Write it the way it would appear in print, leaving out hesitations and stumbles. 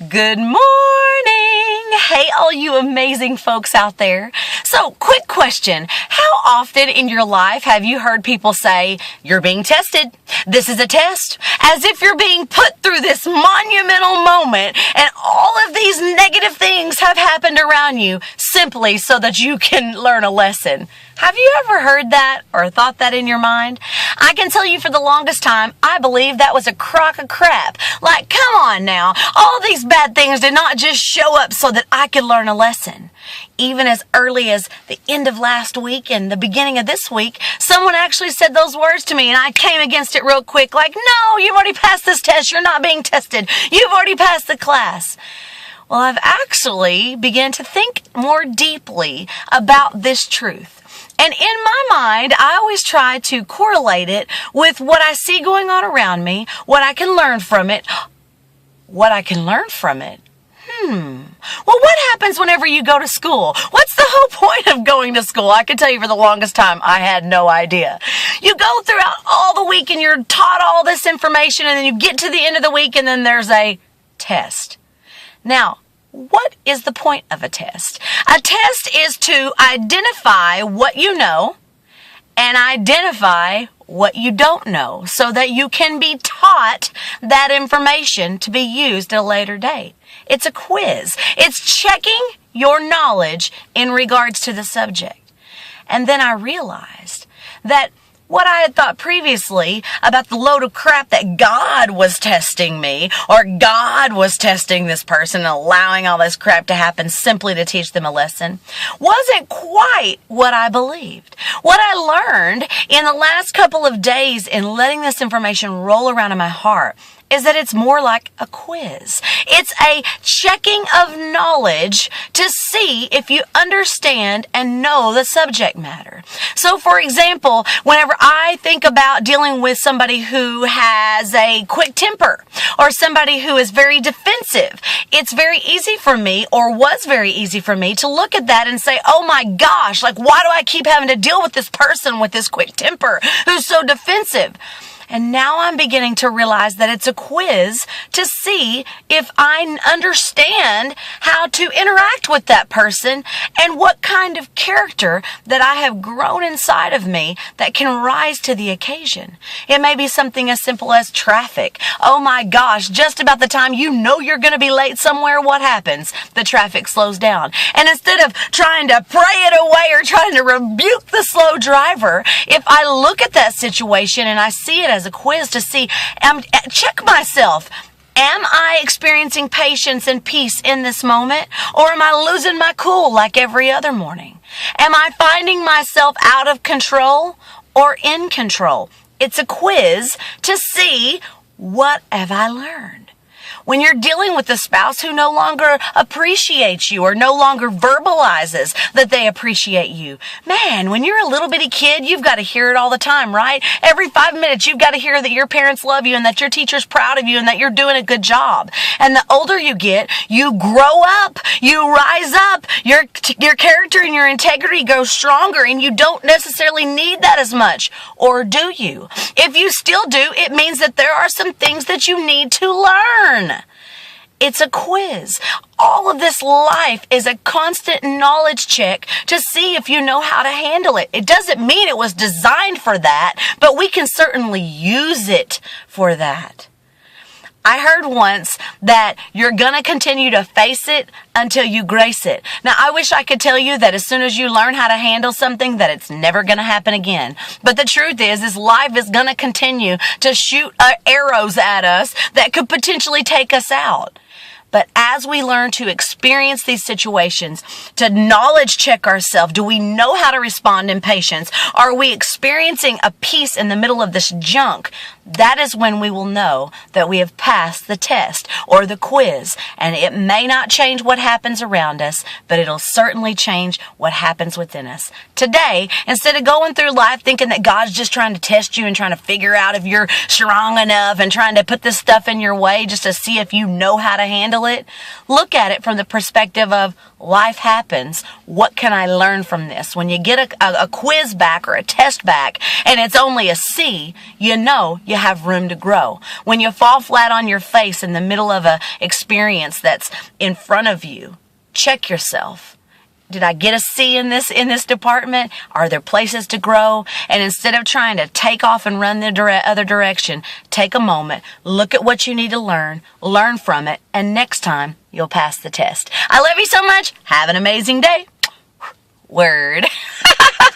Good morning! Hey, all you amazing folks out there. So, quick question. How often in your life have you heard people say, "You're being tested. This is a test," as if you're being put through this monumental moment and all of these negative things have happened around you simply so that you can learn a lesson? Have you ever heard that or thought that in your mind? I can tell you for the longest time, I believe that was a crock of crap. Like, come on now. All these bad things did not just show up so that I could learn a lesson. Even as early as the end of last week and the beginning of this week, someone actually said those words to me and I came against it real quick. Like, no, you've already passed this test. You're not being tested. You've already passed the class. Well, I've actually begun to think more deeply about this truth. And in my mind, I always try to correlate it with what I see going on around me, what I can learn from it. What I can learn from it? Well, what happens whenever you go to school? What's the whole point of going to school? I can tell you for the longest time, I had no idea. You go throughout all the week and you're taught all this information and then you get to the end of the week and then there's a test. Now, what is the point of a test? A test is to identify what you know and identify what you don't know so that you can be taught that information to be used at a later date. It's a quiz. It's checking your knowledge in regards to the subject. And then I realized that what I had thought previously about the load of crap that God was testing me, or God was testing this person and allowing all this crap to happen simply to teach them a lesson, wasn't quite what I believed. What I learned in the last couple of days in letting this information roll around in my heart is that it's more like a quiz. It's a checking of knowledge to see if you understand and know the subject matter. So, for example, whenever I think about dealing with somebody who has a quick temper or somebody who is very defensive, it's very easy for me, or was very easy for me, to look at that and say, oh my gosh, like, why do I keep having to deal with this person with this quick temper who's so defensive? And now I'm beginning to realize that it's a quiz to see if I understand how to interact with that person and what kind of character that I have grown inside of me that can rise to the occasion. It may be something as simple as traffic. Oh my gosh, just about the time you know you're going to be late somewhere, what happens? The traffic slows down. And instead of trying to pray it away or trying to rebuke the slow driver, if I look at that situation and I see it as a quiz to see, check myself. Am I experiencing patience and peace in this moment? Or am I losing my cool like every other morning? Am I finding myself out of control or in control? It's a quiz to see, what have I learned? When you're dealing with a spouse who no longer appreciates you or no longer verbalizes that they appreciate you. Man, when you're a little bitty kid, you've got to hear it all the time, right? Every 5 minutes, you've got to hear that your parents love you and that your teacher's proud of you and that you're doing a good job. And the older you get, you grow up, you rise up, your character and your integrity grows stronger, and you don't necessarily need that as much. Or do you? If you still do, it means that there are some things that you need to learn. It's a quiz. All of this life is a constant knowledge check to see if you know how to handle it. It doesn't mean it was designed for that, but we can certainly use it for that. I heard once that you're going to continue to face it until you grace it. Now, I wish I could tell you that as soon as you learn how to handle something, that it's never going to happen again. But the truth is life is going to continue to shoot arrows at us that could potentially take us out. But as we learn to experience these situations, to knowledge check ourselves, do we know how to respond in patience? Are we experiencing a peace in the middle of this junk? That is when we will know that we have passed the test or the quiz. And it may not change what happens around us, but it'll certainly change what happens within us. Today, instead of going through life thinking that God's just trying to test you and trying to figure out if you're strong enough and trying to put this stuff in your way just to see if you know how to handle feel it. Look at it from the perspective of life happens. What can I learn from this? When you get a quiz back or a test back and it's only a C, you know you have room to grow. When you fall flat on your face in the middle of a experience that's in front of you, check yourself. Did I get a C in this department? Are there places to grow? And instead of trying to take off and run the other direction, take a moment, look at what you need to learn from it, and next time you'll pass the test. I love you so much. Have an amazing day. Word.